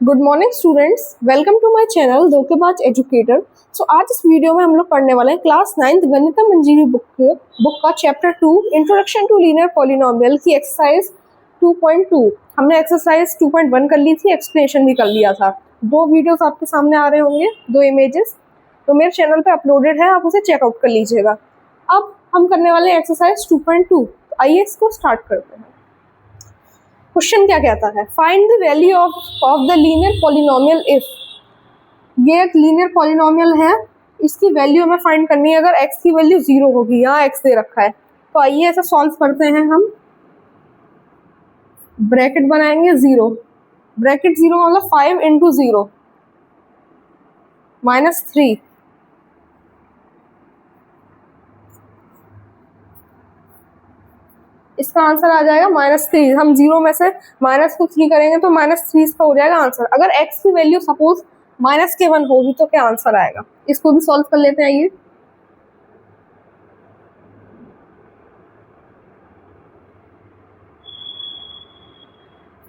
Good morning students, welcome to my channel धोखेबाज educator. आज इस वीडियो में हम लोग पढ़ने वाले हैं class 9th Ganit Manjari book का chapter 2 introduction to linear polynomial की एक्सरसाइज 2.2। हमने एक्सरसाइज 2.1 कर ली थी, एक्सप्लेनेशन भी कर लिया था। दो वीडियोस आपके सामने आ रहे होंगे, दो इमेजेस तो मेरे चैनल पे अपलोडेड है, आप उसे चेकआउट कर लीजिएगा। अब हम करने वाले हैं एक्सरसाइज 2.2। आइए इसको स्टार्ट करते हैं। क्वेश्चन क्या कहता है, find the value of the linear polynomial if. ये एक लीनियर पॉलिनोमियल है, इसकी वैल्यू हमें फाइंड करनी है अगर x की वैल्यू 0 होगी। यहाँ x दे रखा है, तो आइए ऐसा सॉल्व करते हैं। हम ब्रैकेट बनाएंगे 0, ब्रैकेट 0 मतलब 5 इंटू 0 -3। इसका आंसर आ जाएगा -3। हम 0 में से माइनस को 3 करेंगे तो -3 इसका हो जाएगा आंसर। अगर x की वैल्यू सपोज -1 होगी तो क्या आंसर आएगा, इसको भी सॉल्व कर लेते हैं। आइए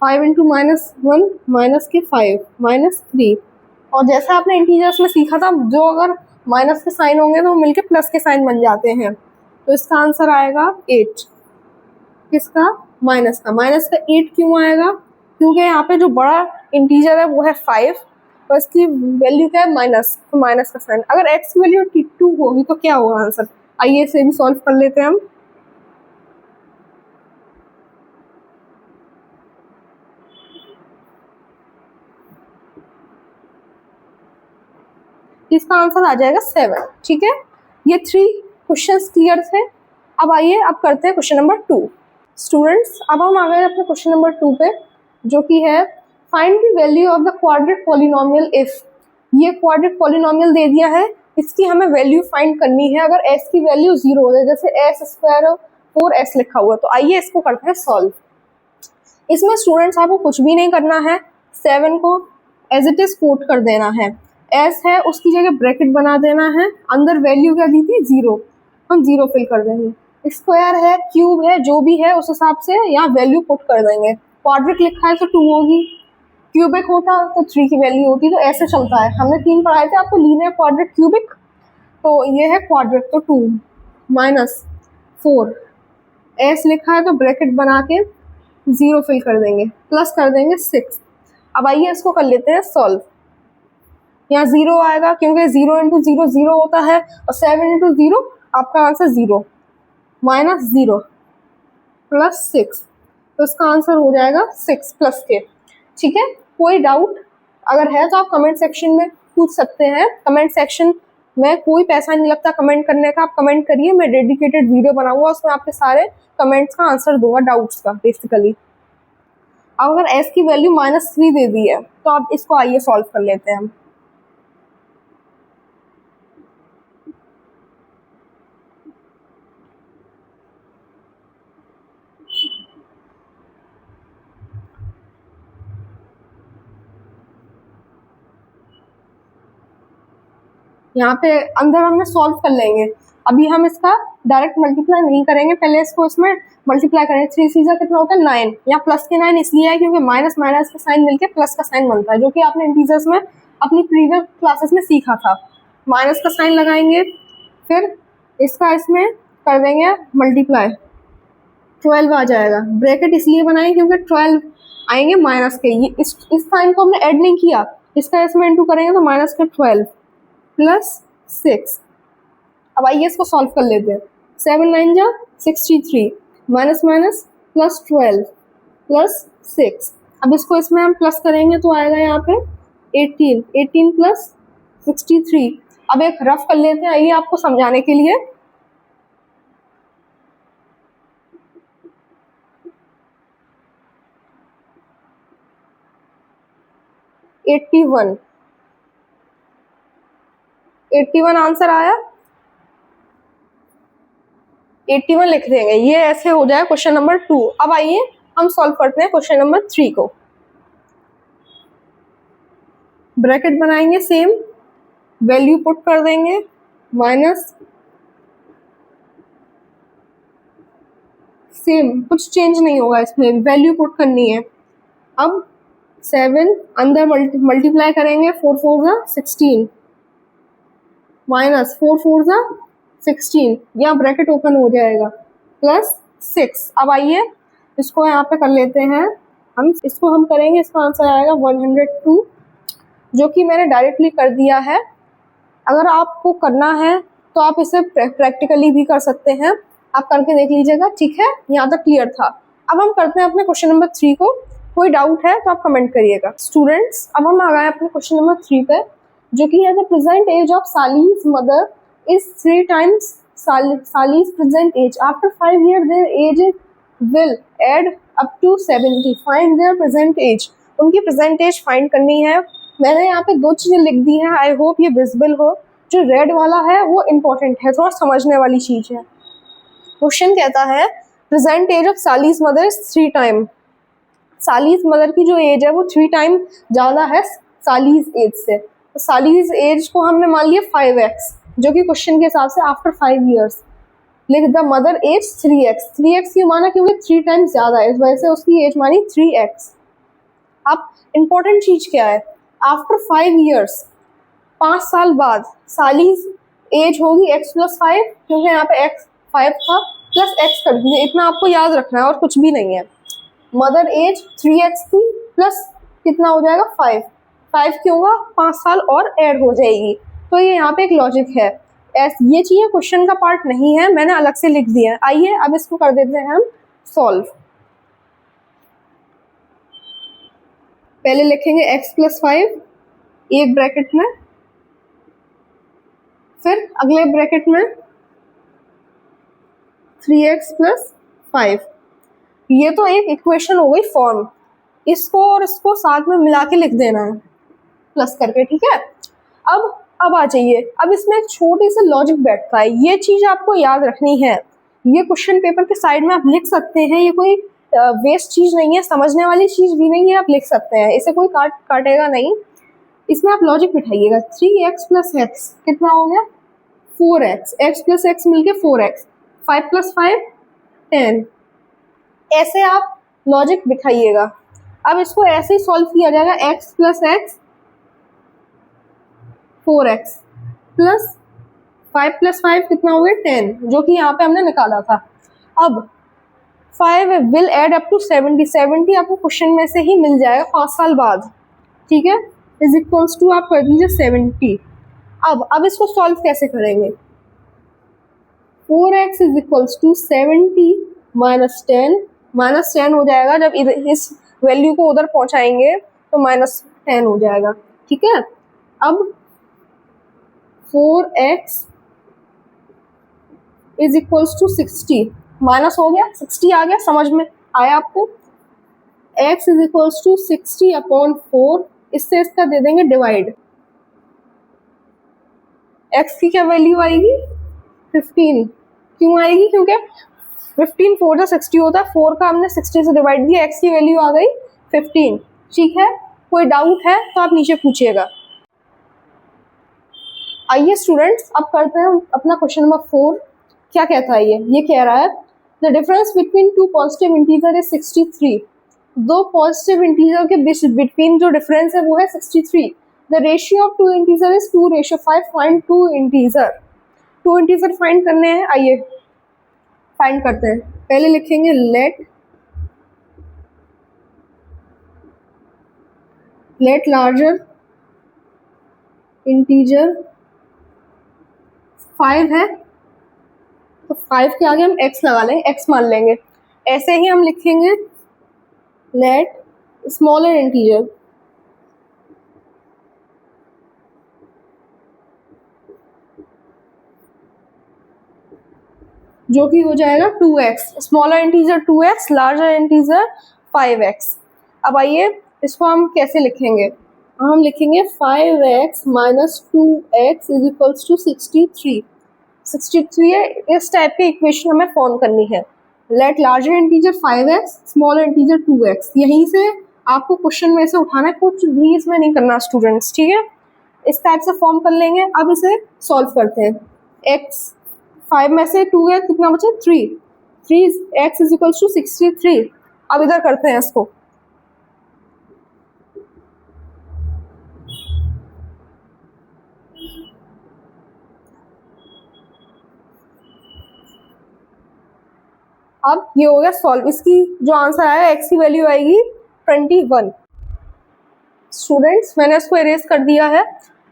फाइव इंटू -1 -5 -3। और जैसा आपने इंटीजर्स में सीखा था, जो अगर माइनस के साइन होंगे तो मिलके प्लस के साइन बन जाते हैं। तो इसका आंसर आएगा 8। किसका? माइनस का। माइनस का 8 क्यों आएगा? क्योंकि यहाँ पे जो बड़ा इंटीजर है वो है 5, तो इसकी वैल्यू क्या है? माइनस, तो माइनस का साइन। अगर x की वैल्यू 2 होगी तो क्या होगा आंसर? आइए इसे भी सॉल्व कर लेते हैं हम। इसका आंसर आ जाएगा 7। ठीक है, ये 3 क्वेश्चंस क्लियर थे। अब आइए अब करते हैं क्वेश्चन नंबर 2। स्टूडेंट्स, अब हम आ गए अपने क्वेश्चन नंबर 2 पे, जो कि है find the value of the quadratic polynomial if. ये क्वाड्रेट पॉलिनोमियल दे दिया है, इसकी हमें वैल्यू फाइंड करनी है अगर s की वैल्यू 0 हो जाए, जैसे s² 4s लिखा हुआ। तो आइए इसको करते हैं सॉल्व। इसमें स्टूडेंट्स आपको कुछ भी नहीं करना है, 7 को एज इट इज कोट कर देना है। s है उसकी जगह ब्रैकेट बना देना है, अंदर वैल्यू क्या दी थी? 0, हम 0 फिल कर देंगे। स्क्वायर है, क्यूब है, जो भी है उस हिसाब से यहाँ वैल्यू पुट कर देंगे। क्वाड्रिक लिखा है तो 2 होगी, क्यूबिक होता तो 3 की वैल्यू होती। तो ऐसे चलता है, हमने 3 पढ़ाए थे आपको, लीनियर क्वाड्रिक क्यूबिक। तो ये है क्वाड्रिक, तो 2 -4 s लिखा है तो ब्रैकेट बना के 0 फिल कर देंगे, प्लस कर देंगे 6। अब आइए इसको कर लेते हैं सॉल्व। यहाँ 0 आएगा क्योंकि 0 इंटू 0 0 होता है, और 7 इंटू 0 आपका आंसर 0 -0 +6, तो इसका आंसर हो जाएगा 6 प्लस के। ठीक है, कोई डाउट अगर है तो आप कमेंट सेक्शन में पूछ सकते हैं। कमेंट सेक्शन में कोई पैसा नहीं लगता कमेंट करने का, आप कमेंट करिए, मैं डेडिकेटेड वीडियो बनाऊंगा, उसमें आपके सारे कमेंट्स का आंसर दूंगा, डाउट्स का बेसिकली। अगर s की वैल्यू -3 दे दी है तो आप इसको आइए सॉल्व कर लेते हैं हम। यहाँ पे अंदर हमने सॉल्व कर लेंगे। अभी हम इसका डायरेक्ट मल्टीप्लाई नहीं करेंगे, पहले इसको इसमें मल्टीप्लाई करेंगे। 3 सीजा कितना होता है? 9। यहाँ प्लस के 9 इसलिए है क्योंकि माइनस माइनस का साइन मिलके प्लस का साइन बनता है, जो कि आपने इंटीजर्स में अपनी प्रीवियस क्लासेस में सीखा था। माइनस का साइन लगाएंगे, फिर इसका इसमें कर देंगे मल्टीप्लाई, 12 आ जाएगा। ब्रैकेट इसलिए बनाए क्योंकि 12 आएंगे माइनस के, ये इस साइन को हमने ऐड नहीं किया, इसका इसमें इंटू करेंगे तो माइनस के 12 +6। अब आइए इसको सॉल्व कर लेते हैं। 7 9 जा 63, माइनस माइनस +12 +6। अब इसको इसमें हम प्लस करेंगे तो आएगा यहाँ पे 18, 18 + 63। अब एक रफ कर लेते हैं, आइए आपको समझाने के लिए। एट्टी वन आंसर आया, 81 लिख देंगे। ये ऐसे हो जाए क्वेश्चन नंबर 2। अब आइए हम सॉल्व करते हैं क्वेश्चन नंबर 3 को। ब्रैकेट बनाएंगे, सेम वैल्यू पुट कर देंगे, माइनस, सेम कुछ चेंज नहीं होगा, इसमें वैल्यू पुट करनी है। अब 7 अंदर मल्टीप्लाई करेंगे, 4 4 जा 16 माइनस 4 4 जा 16, यहाँ ब्रैकेट ओपन हो जाएगा, प्लस 6। अब आइए इसको यहाँ पे कर लेते हैं, हम करेंगे, इसका आंसर आएगा 102, जो कि मैंने डायरेक्टली कर दिया है। अगर आपको करना है तो आप इसे प्रैक्टिकली भी कर सकते हैं, आप करके देख लीजिएगा, ठीक है। यहाँ तक क्लियर था। अब हम करते हैं अपने क्वेश्चन नंबर 3 को। कोई डाउट है तो आप कमेंट करिएगा। स्टूडेंट्स, अब हम आ गए अपने क्वेश्चन नंबर 3 पे, जो कि है the present age of Sally's mother is 3 times Sally's present age. After 5 years their age will add up to 70। Find their present age. उनकी प्रेजेंट एज फाइंड करनी है। मैंने यहाँ पे 2 चीजें लिख दी हैं, आई होप ये विजिबल हो। जो रेड वाला है वो इम्पोर्टेंट है, थोड़ा समझने वाली चीज है। क्वेश्चन कहता है present age of Sally's mother is 3 times। Sally's mother की जो एज है वो 3 times ज़्यादा है सालीज एज से। तो सालीज एज को हमने मान लिया 5x, जो कि क्वेश्चन के हिसाब से आफ्टर 5 years। लिख the mother age 3x। 3x क्यों माना? क्योंकि 3 times ज़्यादा है, इस वजह से उसकी एज मानी 3x। अब इम्पोर्टेंट चीज क्या है, आफ्टर 5 years, 5 साल बाद सालीज एज होगी x + 5, क्योंकि यहाँ पे x 5 था, प्लस x कर दीजिए, इतना आपको याद रखना है और कुछ भी नहीं है। मदर एज 3x थी, प्लस कितना हो जाएगा 5 क्यों होगा, 5 साल और ऐड हो जाएगी। तो ये यहाँ पे एक लॉजिक है। ये चीज़ें क्वेश्चन का पार्ट नहीं है, मैंने अलग से लिख दिया है। आइए अब इसको कर देते हैं हम सॉल्व। पहले लिखेंगे x + 5 एक ब्रैकेट में, फिर अगले ब्रैकेट में 3x + 5। ये तो एक इक्वेशन हो गई फॉर्म, इसको और इसको साथ में मिला के लिख देना है प्लस करके, ठीक है। अब आ जाइए, अब इसमें एक छोटी सी लॉजिक बैठता है, ये चीज आपको याद रखनी है। ये क्वेश्चन पेपर के साइड में आप लिख सकते हैं, ये कोई वेस्ट चीज नहीं है, समझने वाली चीज भी नहीं है, आप लिख सकते हैं, इसे कोई काटेगा नहीं। इसमें आप लॉजिक बिठाइएगा, 3x + x कितना हो गया 4x, x + x मिलके 4x, 5 + 5 10। ऐसे आप लॉजिक बिठाइएगा। अब इसको ऐसे ही सॉल्व किया जाएगा, x + x 4x प्लस 5 + 5 कितना हो गया 10, जो कि यहाँ पे हमने निकाला था। अब 5 विल एड अप टू 70 आपको क्वेश्चन में से ही मिल जाएगा 5 साल बाद, ठीक है, इज इक्वल्स टू आप कर दीजिए 70। अब इसको सॉल्व कैसे करेंगे, 4x इज इक्वल्स टू 70 -10 हो जाएगा, जब इस वैल्यू को उधर पहुंचाएंगे तो -10 हो जाएगा, ठीक है। अब 4x is equals to 60, minus हो गया 60 आ गया, समझ में आया आपको। x इज इक्वल्स टू 60/4, इससे इसका दे देंगे डिवाइड। x की क्या वैल्यू आएगी 15, क्यों आएगी, क्योंकि 15 4 जा 60 होता है, 4 का हमने 60 से डिवाइड दिया, x की वैल्यू आ गई 15, ठीक है। कोई डाउट है तो आप नीचे पूछिएगा। आइए स्टूडेंट्स, अब करते हैं अपना क्वेश्चन नंबर 4। क्या कहता है ये कह रहा है the difference between 2 positive integer is 63। 2 positive integer के बिटवीन जो डिफरेंस है वो है 63। The ratio of 2 integer is 2:5। Find 2 integer. 2 integer find करने हैं, आइए फाइंड करते हैं। पहले लिखेंगे लेट लार्जर इंटीजर 5 है, तो 5 के आगे हम x लगा लेंगे, x मान लेंगे। ऐसे ही हम लिखेंगे लेट स्मॉलर इंटीजर जो कि हो जाएगा 2x, smaller integer 2x, larger integer 5x। अब आइए इसको हम कैसे लिखेंगे, हम लिखेंगे 5x - 2x is equals to 63। 63 है, इस टाइप की इक्वेशन हमें फॉर्म करनी है। Let larger integer 5x, smaller integer 2x, यहीं से आपको क्वेश्चन में से उठाना है, कुछ भी इसमें नहीं करना स्टूडेंट्स, ठीक है। इस टाइप से फॉर्म कर लेंगे। अब इसे सॉल्व करते हैं। x 5 में से 2 है, कितना बचा 3x इज इक्वल्स टू 63। अब इधर करते हैं इसको, अब ये हो गया सॉल्व, इसकी जो आंसर आएगा एक्स की वैल्यू आएगी 21। स्टूडेंट्स मैंने इसको इरेज कर दिया है।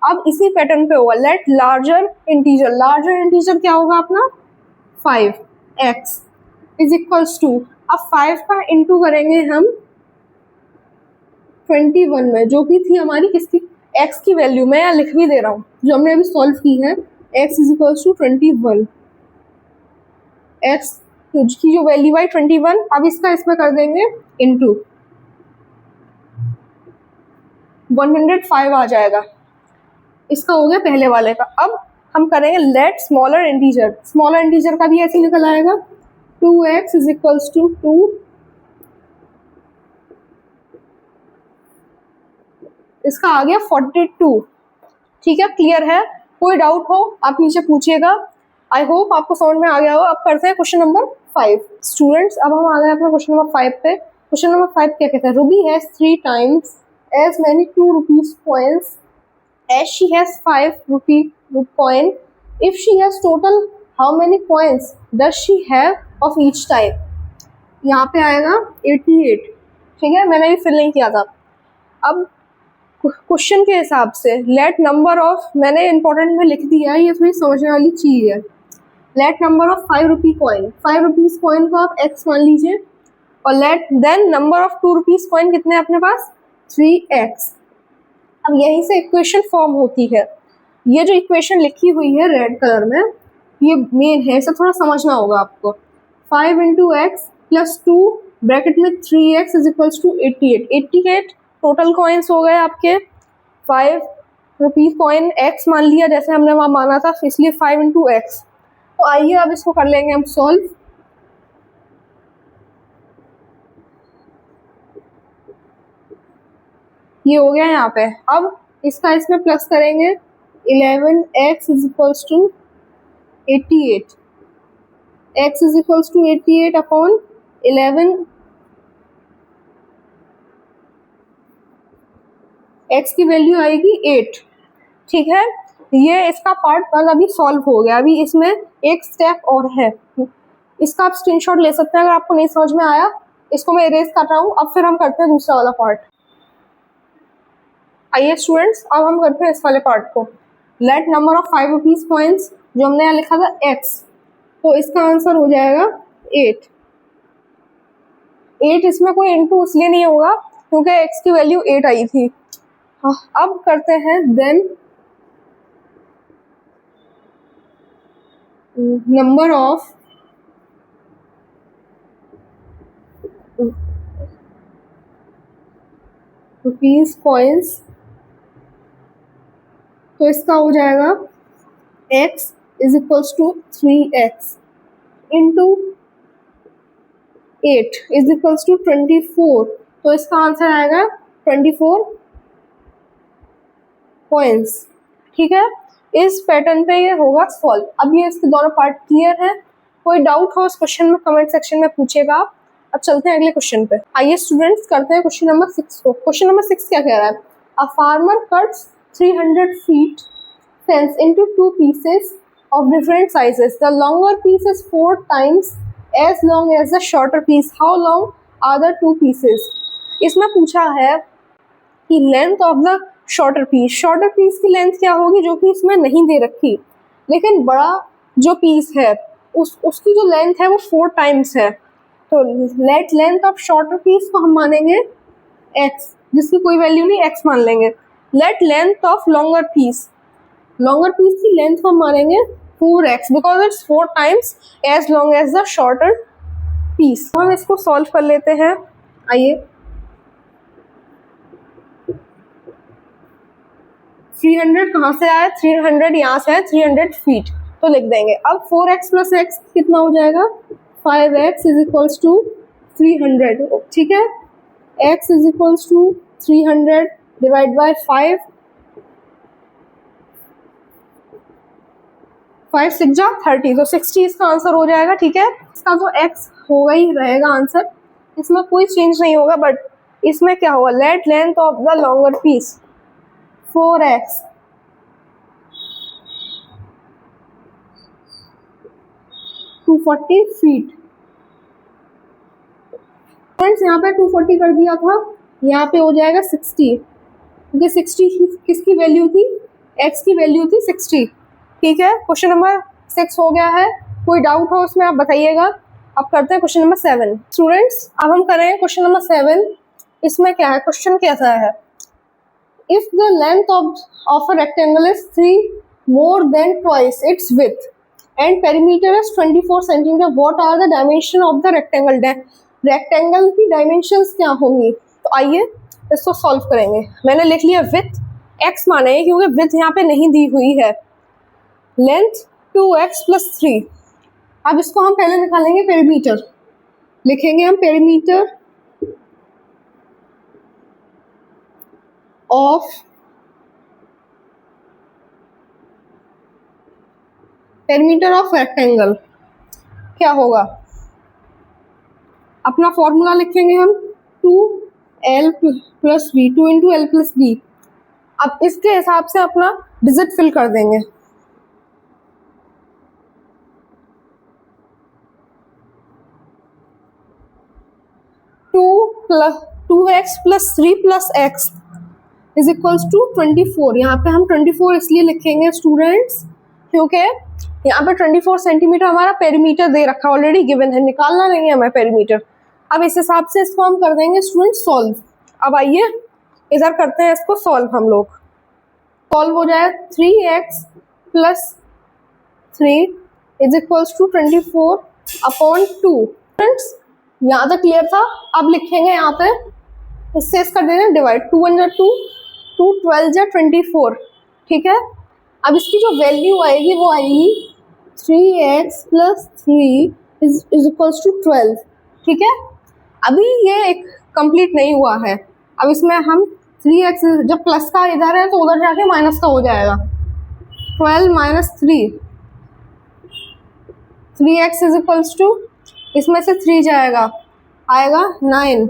अब इसी पैटर्न पे होगा let larger integer, larger integer क्या होगा अपना 5x इज इक्वल्स टू, अब 5 का इंटू करेंगे हम 21 में, जो कि थी हमारी किसकी x की वैल्यू, मैं यहाँ लिख भी दे रहा हूँ जो हमने अभी सॉल्व की है, x is equals to 21, x की जो वैल्यू आई 21, अब इसका इसमें कर देंगे इंटू 105 आ जाएगा, इसका हो गया पहले वाले का। अब हम करेंगे let smaller integer, smaller integer का भी ऐसे निकल आएगा 2x इज इक्वल्स टू 2, इसका आ गया 42। ठीक है, क्लियर है? कोई डाउट हो आप नीचे पूछिएगा। आई होप आपको समझ में आ गया हो। अब करते हैं क्वेश्चन नंबर 5। स्टूडेंट्स अब हम आ गए अपने क्वेश्चन नंबर 5 पे। क्वेश्चन नंबर 5 क्या कहता है, Ruby has 3 times as many 2 rupees coins as she has 5 rupee coin. If she has total, how many coins does she have of each type? यहाँ पे आएगा 88। ठीक है, मैंने भी फिल नहीं किया था। अब क्वेश्चन के हिसाब से लेट नंबर ऑफ, मैंने इंपॉर्टेंट में लिख दिया है, ये थोड़ी समझने वाली चीज है। Let number of 5 rupee coin, 5 rupees coin को आप x मान लीजिए, और let then number of 2 rupees coin कितने हैं अपने पास 3x। अब यहीं से इक्वेशन फॉर्म होती है। ये जो इक्वेशन लिखी हुई है रेड कलर में, ये मेन है, इसे थोड़ा समझना होगा आपको। 5 इंटू एक्स प्लस 2 ब्रैकेट में 3x is equals to 88। 88 total coins हो गए आपके। 5 रुपीज कॉइन x मान लिया जैसे हमने वहाँ माना था, इसलिए 5 इंटू एक्स। तो आइए अब इसको कर लेंगे हम सॉल्व। ये हो गया यहाँ पे। अब इसका इसमें प्लस करेंगे 11x is equals to 88, x is equals to 88 upon 11, x की वैल्यू आएगी 8। ठीक है, ये इसका पार्ट 1 अभी सॉल्व हो गया। अभी इसमें एक स्टेप और है, इसका आप स्क्रीनशॉट ले सकते हैं अगर आपको नहीं समझ में आया। इसको मैं इरेज कर रहा हूँ। अब फिर हम करते हैं दूसरा वाला पार्ट। आइए स्टूडेंट्स अब हम करते हैं इस वाले पार्ट को। Late number of 5 rupees coins, जो हमने यहाँ लिखा था x, तो इसका आंसर हो जाएगा 8। 8 इसमें कोई इंटू इसलिए नहीं होगा क्योंकि x की वैल्यू 8 आई थी। हाँ, अब करते हैं then number of rupees coins, तो इसका हो जाएगा x is equals to 3x into 8 is equals to 24, तो इसका आंसर आएगा 24 कॉइन्स। ठीक है, इस पैटर्न पे ये होगा सॉल्व। अब ये इसके दोनों पार्ट क्लियर है। कोई डाउट हो इस क्वेश्चन में कमेंट सेक्शन में पूछेगा आप। अब चलते हैं अगले क्वेश्चन पे। आइए स्टूडेंट्स करते हैं क्वेश्चन नंबर 6 को। क्वेश्चन नंबर 6 क्या कह रहा है, a farmer cuts 300 feet fence into 2 pieces of different sizes. The longer piece is 4 times as long as the shorter piece. How long are the 2 pieces? इसमें पूछा है कि length of the shorter piece, shorter piece की length क्या होगी जो कि इसमें नहीं दे रखी, लेकिन बड़ा जो पीस है उसकी जो लेंथ है वो 4 टाइम्स है। तो let length of shorter piece को हम मानेंगे x, जिसकी कोई वैल्यू नहीं, x मान लेंगे। Let length of longer piece, longer piece की लेंथ को हम मानेंगे 4x because it's 4 times as long as the shorter piece. हम इसको सॉल्व कर लेते हैं। आइए 300 कहाँ से आया, 300 यहाँ से है, 300 फीट, तो लिख देंगे। अब 4x प्लस एक्स कितना हो जाएगा 5x इज इक्वल्स टू 300। ठीक है, x is equals to 300 divide by 5, 5 6 जा 30, तो 60 इसका आंसर हो जाएगा। ठीक है, इसका जो x होगा ही रहेगा आंसर, इसमें कोई चेंज नहीं होगा। बट इसमें क्या होगा, let length of the longer piece 4x 240 feet friends यहाँ पे 240 कर दिया था, यहाँ पे हो जाएगा 60, क्योंकि 60 किसकी वैल्यू थी, x की वैल्यू थी 60। ठीक है, क्वेश्चन नंबर 6 हो गया है। कोई डाउट हो उसमें आप बताइएगा। अब करते हैं क्वेश्चन नंबर 7। स्टूडेंट्स अब हम करेंगे क्वेश्चन नंबर 7। इसमें क्या है, क्वेश्चन कैसा है, if the length of a rectangle is 3 more than twice its width and perimeter is 24 centimeter, what are the dimension of the rectangle? Rectangle की डायमेंशंस क्या होंगी? तो आइए इसको सॉल्व करेंगे। मैंने लिख लिया विथ x माने है, क्योंकि विथ यहाँ पे नहीं दी हुई है। Length 2x + 3। अब इसको हम पहले निकालेंगे पेरीमीटर। लिखेंगे हम पेरीमीटर ऑफ रेक्टेंगल क्या होगा, अपना फॉर्मूला लिखेंगे हम 2l + b, 2 × l + b। अब इसके हिसाब से अपना डिजिट फिल कर देंगे। Two x + 3 + x is equals to 24। यहाँ पे हम 24 इसलिए लिखेंगे स्टूडेंट्स, क्योंकि यहाँ पे 24 सेंटीमीटर हमारा पेरीमीटर दे रखा ऑलरेडी गिवन है, निकालना नहीं है हमें पेरीमीटर। अब इस हिसाब से इसको हम कर देंगे स्टूडेंट सॉल्व। अब आइए इधर करते हैं इसको सॉल्व। हम लोग सॉल्व हो जाए 3x + 3 is equals to 24/2। Friends यहाँ तक क्लियर था। अब लिखेंगे यहाँ पे, इससे इसका दे दें डिवाइड, 2 × 2, 2 12 × 24। ठीक है, अब इसकी जो वैल्यू आएगी वो आएगी 3x + 3 इज इक्वल्स टू 12। ठीक है, अभी ये एक कंप्लीट नहीं हुआ है। अब इसमें हम 3x जब प्लस का इधर है तो उधर जाके माइनस का हो जाएगा। 12 - 3, 3x इज इक्वल्स टू, इसमें से 3 जाएगा, आएगा 9।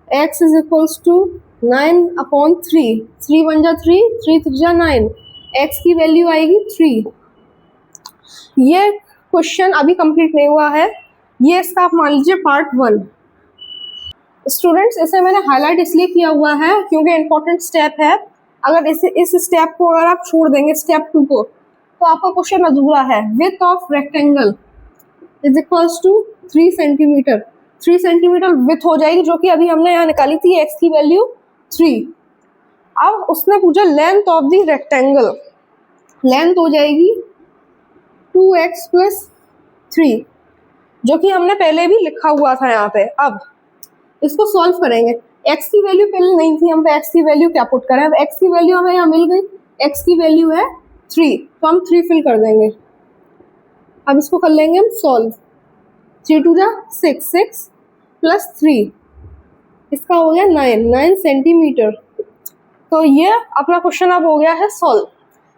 x is equals to 9/3, 3 × 1 = 3, 3 × 3 = 9, x की वैल्यू आएगी 3। ये क्वेश्चन अभी कंप्लीट नहीं हुआ है, ये इसका आप मान लीजिए पार्ट 1। स्टूडेंट्स इसे मैंने हाईलाइट इसलिए किया हुआ है क्योंकि इंपॉर्टेंट स्टेप है। अगर इस स्टेप को अगर आप छोड़ देंगे स्टेप 2 को, तो आपका क्वेश्चन अधूरा है। Width of rectangle is equals to 3 centimetre. 3 centimetre width हो जाएगी, जो कि अभी हमने यहाँ निकाली थी x की वैल्यू 3। अब उसने पूछा length of the rectangle, length हो जाएगी 2x + 3, जो कि हमने पहले भी लिखा हुआ था यहाँ पे। अब इसको सॉल्व करेंगे। x की वैल्यू पहले नहीं थी, हम पे x की वैल्यू क्या पुट करें। अब x की वैल्यू हमें यहाँ मिल गई, x की वैल्यू है 3, तो हम 3 फिल कर देंगे। अब इसको कर लेंगे हम सॉल्व। 3 × 2 = 6, 6 + 3 इसका हो गया 9 सेंटीमीटर। तो ये अपना क्वेश्चन अब हो गया है सॉल्व।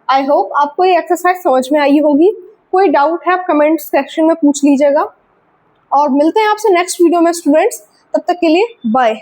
आई होप आपको ये एक्सरसाइज समझ में आई होगी। कोई डाउट है आप कमेंट सेक्शन में पूछ लीजिएगा, और मिलते हैं आपसे नेक्स्ट वीडियो में स्टूडेंट्स। तब तक के लिए बाय।